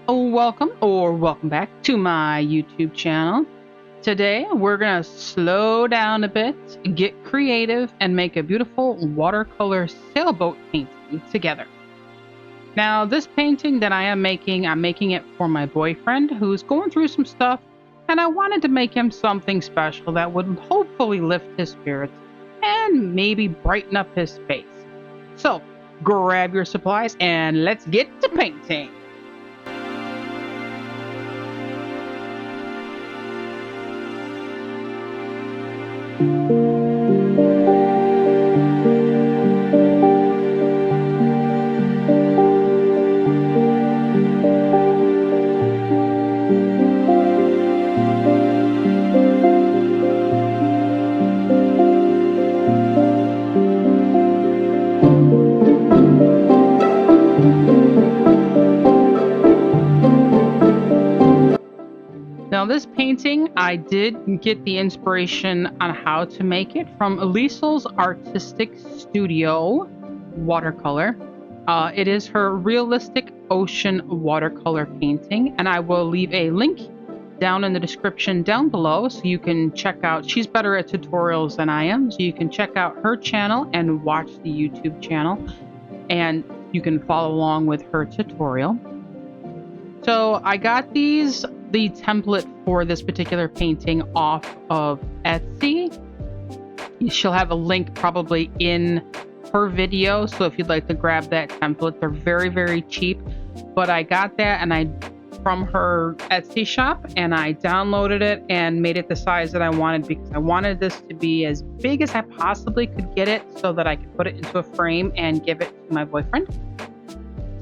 Welcome back to my YouTube channel. Today we're gonna slow down a bit, get creative, and make a beautiful watercolor sailboat painting together. Now this painting that I'm making it for my boyfriend who's going through some stuff, and I wanted to make him something special that would hopefully lift his spirits and maybe brighten up his face. So grab your supplies and let's get to painting. Now this painting, I did get the inspiration on how to make it from Liesl's Artistic Studio Watercolor. It is her realistic ocean watercolor painting, and I will leave a link down in the description down below so you can check out. She's better at tutorials than I am, so you can check out her channel and watch the YouTube channel, and you can follow along with her tutorial. So I got the template for this particular painting off of Etsy. She'll have a link probably in her video, so if you'd like to grab that template, they're very, very cheap. But I got that from her Etsy shop, and I downloaded it and made it the size that I wanted, because I wanted this to be as big as I possibly could get it so that I could put it into a frame and give it to my boyfriend.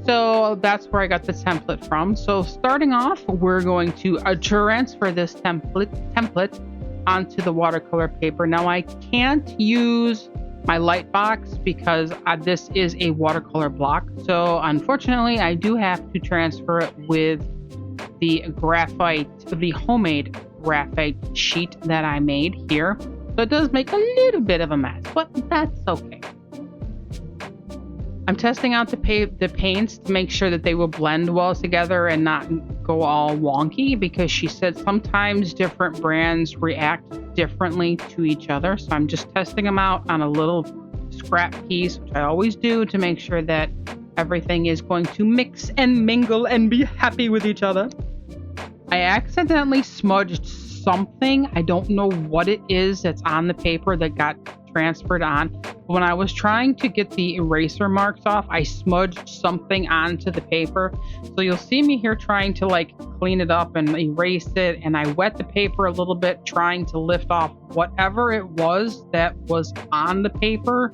So that's where I got the template from. So starting off, we're going to transfer this template onto the watercolor paper. Now I can't use my light box because this is a watercolor block. So unfortunately, I do have to transfer it with the homemade graphite sheet that I made here. So it does make a little bit of a mess, but that's okay. I'm testing out the paints to make sure that they will blend well together and not go all wonky, because she said sometimes different brands react differently to each other. So I'm just testing them out on a little scrap piece, which I always do, to make sure that everything is going to mix and mingle and be happy with each other. I accidentally smudged something. I don't know what it is that's on the paper that got transferred on. When I was trying to get the eraser marks off, I smudged something onto the paper. So you'll see me here trying to clean it up and erase it, and I wet the paper a little bit trying to lift off whatever it was that was on the paper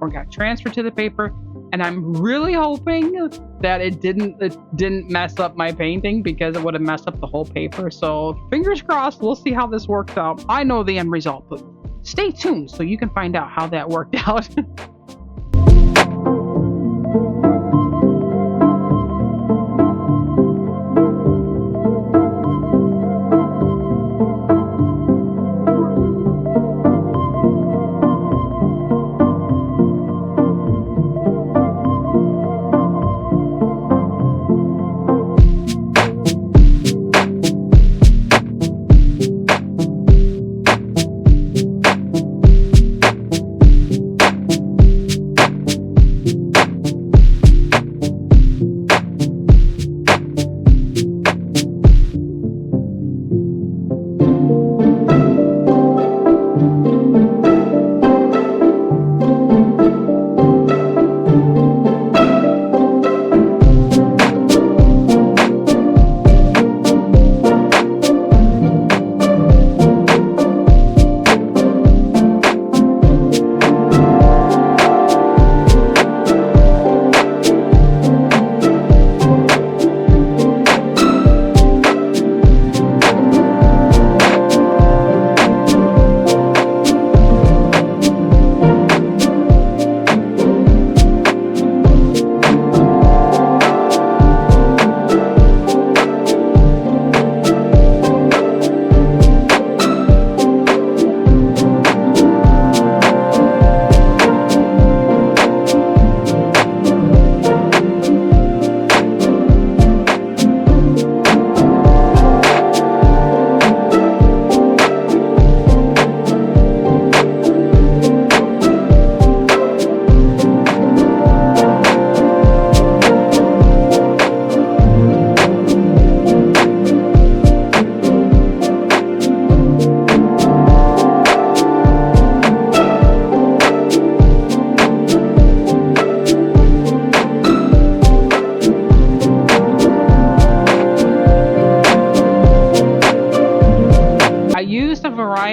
or got transferred to the paper. And I'm really hoping that it didn't mess up my painting, because it would have messed up the whole paper. So fingers crossed, we'll see how this works out. I know the end result, but stay tuned so you can find out how that worked out.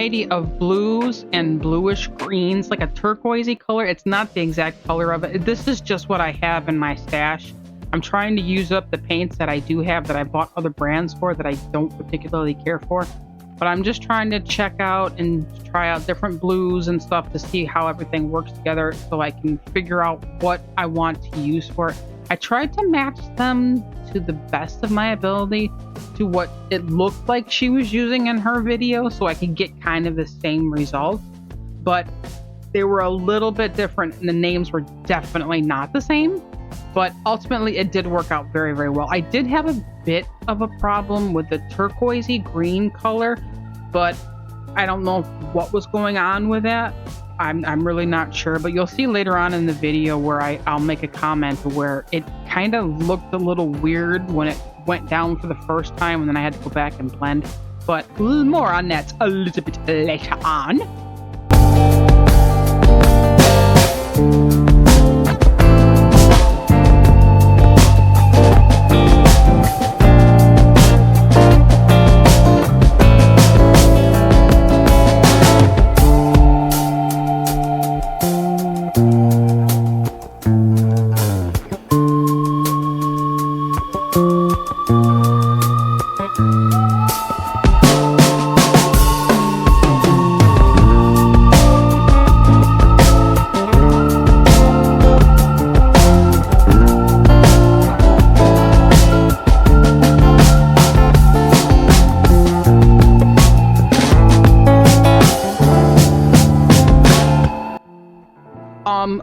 variety of blues and bluish greens, like a turquoisey color. It's not the exact color of it. This is just what I have in my stash. I'm trying to use up the paints that I do have that I bought other brands for that I don't particularly care for. But I'm just trying to check out and try out different blues and stuff to see how everything works together so I can figure out what I want to use for it. I tried to match them to the best of my ability to what it looked like she was using in her video so I could get kind of the same result. But they were a little bit different and the names were definitely not the same. But ultimately, it did work out very, very well. I did have a bit of a problem with the turquoisey green color, but I don't know what was going on with that. I'm really not sure, but you'll see later on in the video where I'll make a comment where it kind of looked a little weird when it went down for the first time, and then I had to go back and blend. But more on that a little bit later on.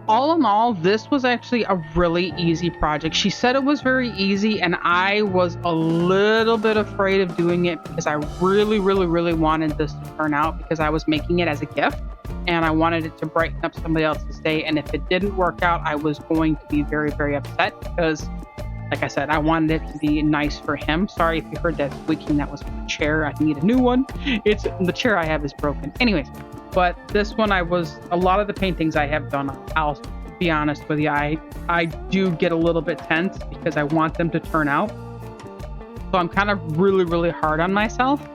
All in all, this was actually a really easy project. She said it was very easy, and I was a little bit afraid of doing it because I really, really, really wanted this to turn out because I was making it as a gift, and I wanted it to brighten up somebody else's day. And if it didn't work out, I was going to be very, very upset because, like I said, I wanted it to be nice for him. Sorry if you heard that squeaking. That was my chair. I need a new one. The chair I have is broken. Anyways. But this one, a lot of the paintings I have done, I'll be honest with you, I do get a little bit tense because I want them to turn out. So I'm kind of really, really hard on myself.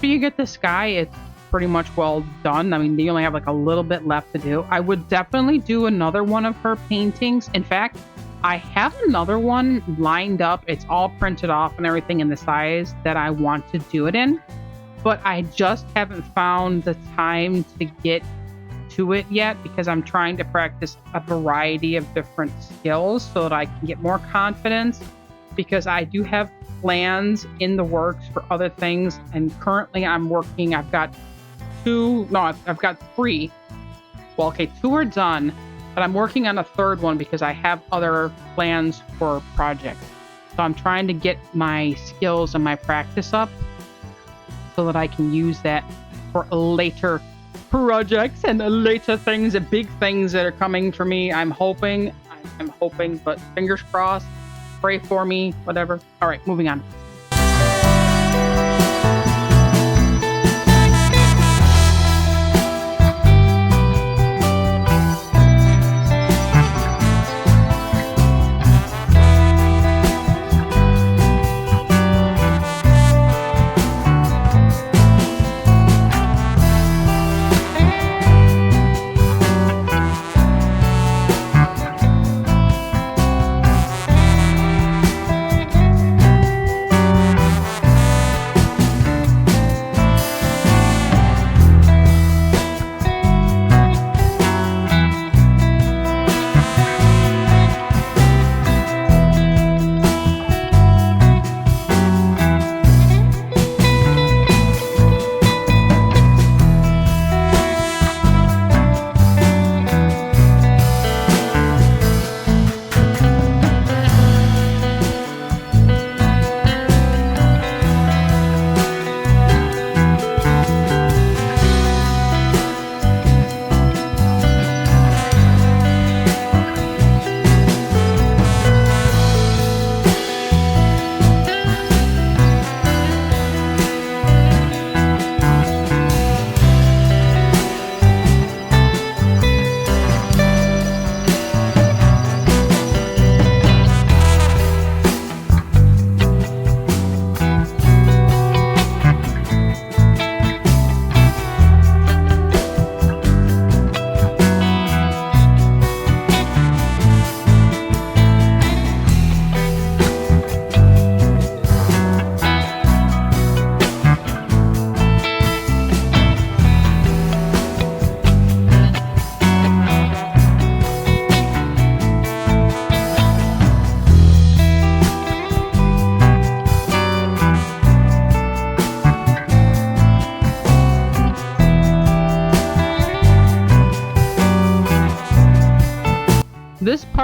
You get the sky, it's pretty much well done. I mean, you only have like a little bit left to do. I would definitely do another one of her paintings. In fact, I have another one lined up. It's all printed off and everything in the size that I want to do it in, but I just haven't found the time to get to it yet because I'm trying to practice a variety of different skills so that I can get more confidence, because I do have plans in the works for other things, and currently I've got three. Well, okay, two are done, but I'm working on a third one because I have other plans for projects. So I'm trying to get my skills and my practice up so that I can use that for later projects and later things, big things that are coming for me. I'm hoping, but fingers crossed. Pray for me, whatever. All right, moving on.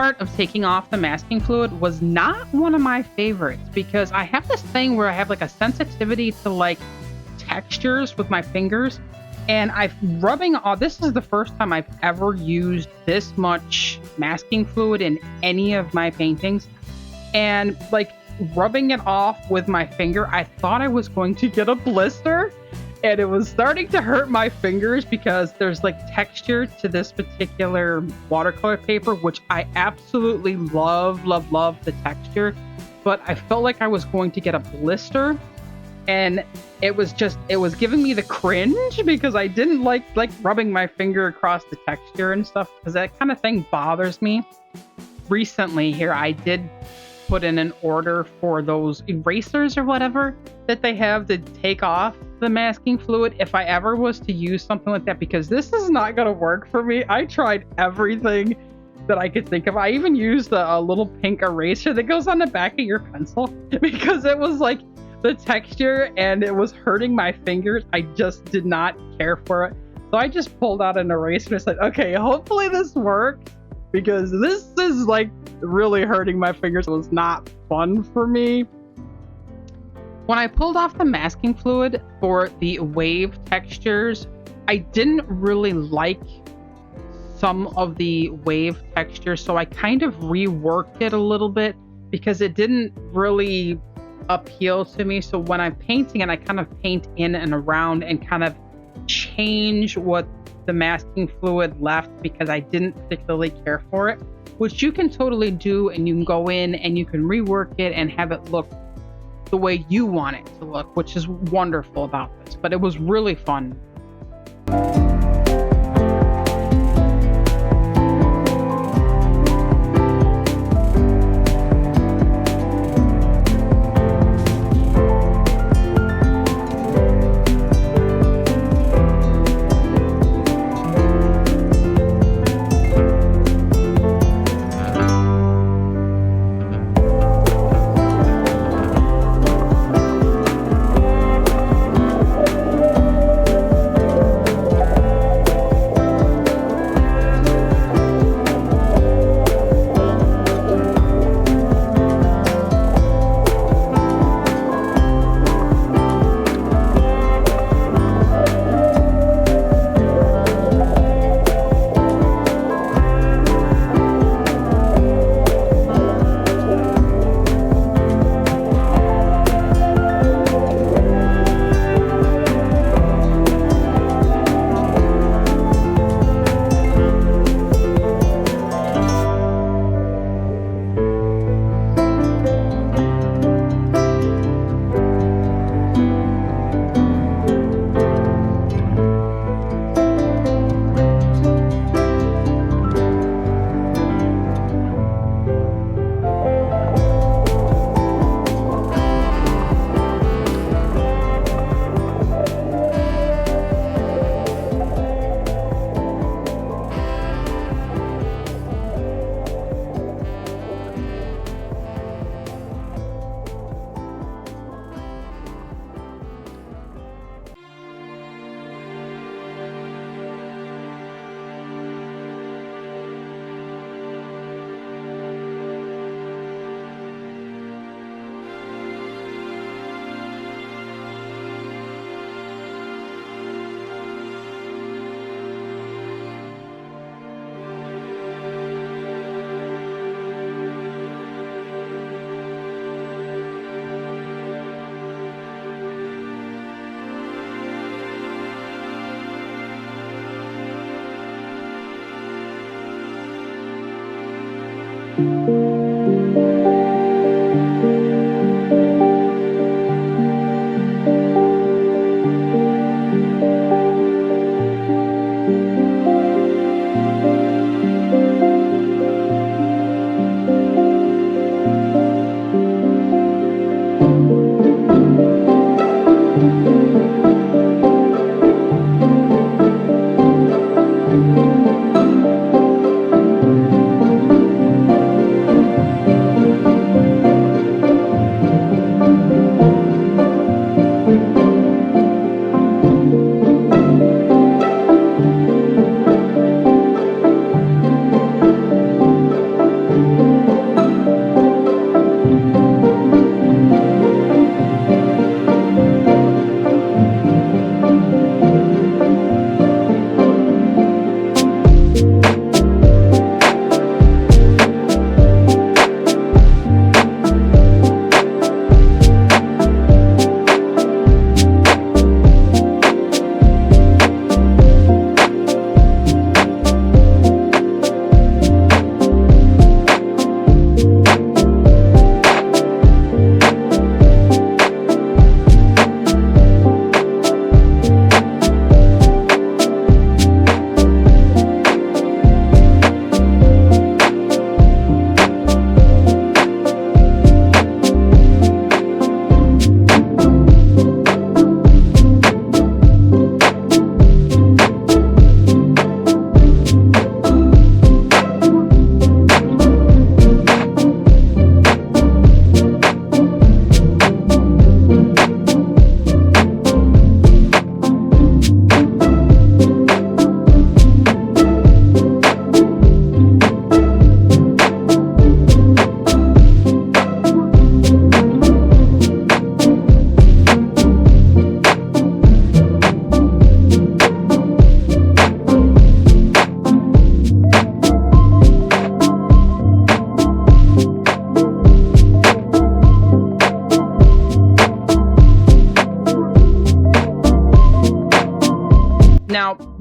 part of taking off the masking fluid was not one of my favorites because I have this thing where I have like a sensitivity to like textures with my fingers. And I've rubbing all this is the first time I've ever used this much masking fluid in any of my paintings. And like rubbing it off with my finger, I thought I was going to get a blister. And it was starting to hurt my fingers because there's like texture to this particular watercolor paper, which I absolutely love, love, love the texture. But I felt like I was going to get a blister. And it was giving me the cringe because I didn't like rubbing my finger across the texture and stuff because that kind of thing bothers me. Recently here, I did put in an order for those erasers or whatever that they have to take off the masking fluid if I ever was to use something like that, because this is not going to work for me. I tried everything that I could think of. I even used a little pink eraser that goes on the back of your pencil because it was like the texture and it was hurting my fingers. I just did not care for it. So I just pulled out an eraser and said, okay, hopefully this works because this is like really hurting my fingers. It was not fun for me. When I pulled off the masking fluid for the wave textures, I didn't really like some of the wave textures, so I kind of reworked it a little bit because it didn't really appeal to me. So when I'm painting and I kind of paint in and around and kind of change what the masking fluid left because I didn't particularly care for it, which you can totally do, and you can go in and you can rework it and have it look the way you want it to look, which is wonderful about this. But it was really fun.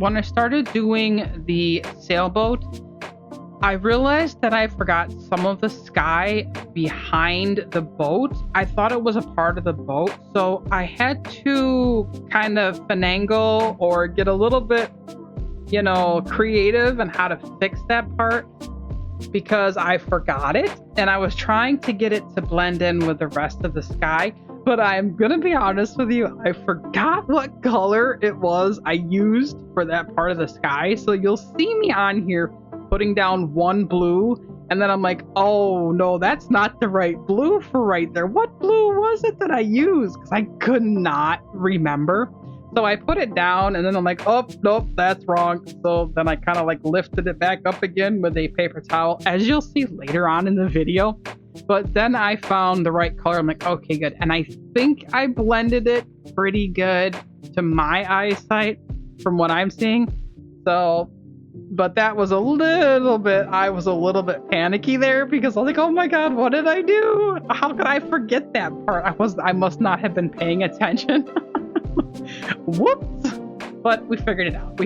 when I started doing the sailboat, I realized that I forgot some of the sky behind the boat. I thought it was a part of the boat, so I had to kind of finagle or get a little bit, creative on how to fix that part because I forgot it and I was trying to get it to blend in with the rest of the sky. But I'm gonna be honest with you, I forgot what color it was I used for that part of the sky. So you'll see me on here putting down one blue, and then I'm like, oh no, that's not the right blue for right there. What blue was it that I used? Because I could not remember. So I put it down, and then I'm like, oh, nope, that's wrong. So then I kind of like lifted it back up again with a paper towel, as you'll see later on in the video. But then I found the right color. I'm like, okay, good. And I think I blended it pretty good to my eyesight from what I'm seeing. So, but that was I was a little bit panicky there because I was like, oh my God, what did I do? How could I forget that part? I must not have been paying attention. Whoops. But we figured it out.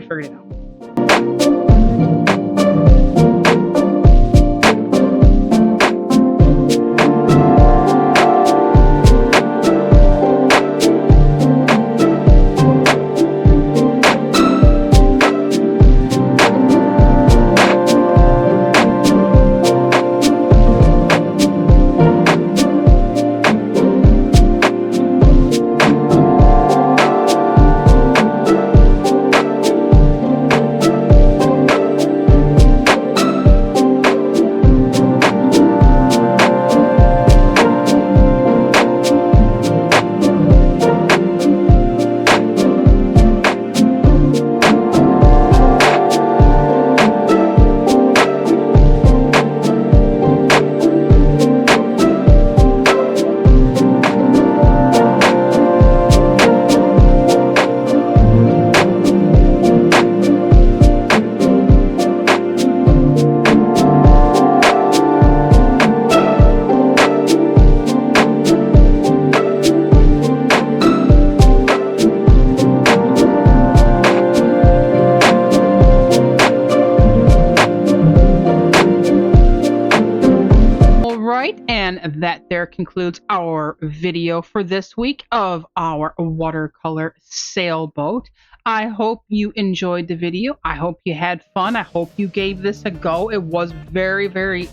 And that there concludes our video for this week of our watercolor sailboat. I hope you enjoyed the video. I hope you had fun. I hope you gave this a go. It was very, very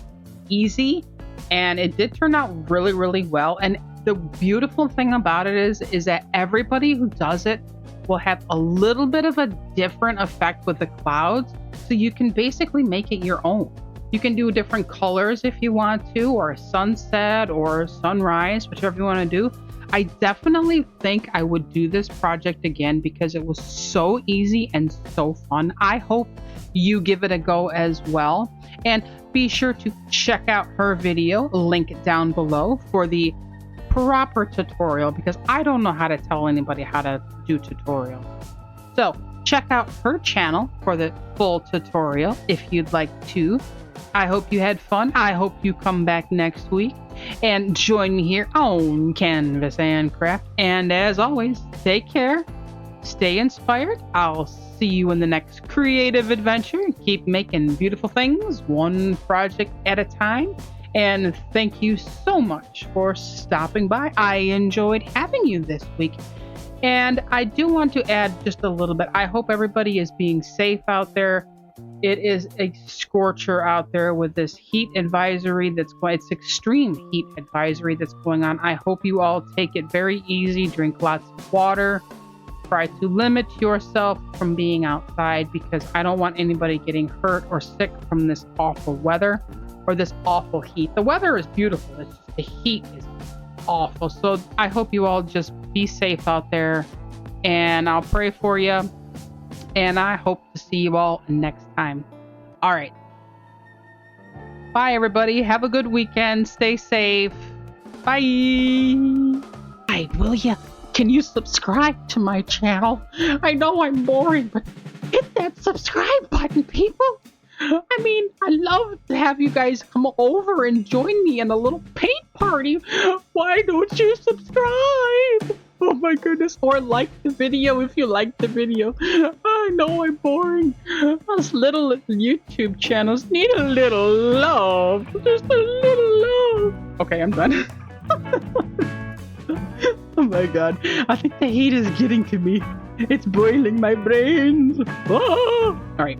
easy and it did turn out really, really well. And the beautiful thing about it is that everybody who does it will have a little bit of a different effect with the clouds. So you can basically make it your own. You can do different colors if you want to, or a sunset or sunrise, whichever you want to do. I definitely think I would do this project again because it was so easy and so fun. I hope you give it a go as well. And be sure to check out her video, link it down below, for the proper tutorial because I don't know how to tell anybody how to do tutorials. So check out her channel for the full tutorial if you'd like to. I hope you had fun. I hope you come back next week and join me here on Canvas and Craft. And as always, take care, stay inspired. I'll see you in the next creative adventure. Keep making beautiful things, one project at a time. And thank you so much for stopping by. I enjoyed having you this week. And I do want to add just a little bit. I hope everybody is being safe out there. It is a scorcher out there with this heat advisory it's extreme heat advisory that's going on. I hope you all take it very easy, drink lots of water, try to limit yourself from being outside because I don't want anybody getting hurt or sick from this awful weather or this awful heat. The weather is beautiful, it's just the heat is awful. So I hope you all just be safe out there and I'll pray for you. And I hope to see you all next time. All right. Bye, everybody. Have a good weekend. Stay safe. Bye. Hey, will ya? Can you subscribe to my channel? I know I'm boring, but hit that subscribe button, people. I mean, I love to have you guys come over and join me in a little paint party. Why don't you subscribe? Oh my goodness. Or like the video if you like the video. I know I'm boring. Us little YouTube channels need a little love. Just a little love. Okay, I'm done. Oh my god. I think the heat is getting to me. It's boiling my brains. Ah! Alright.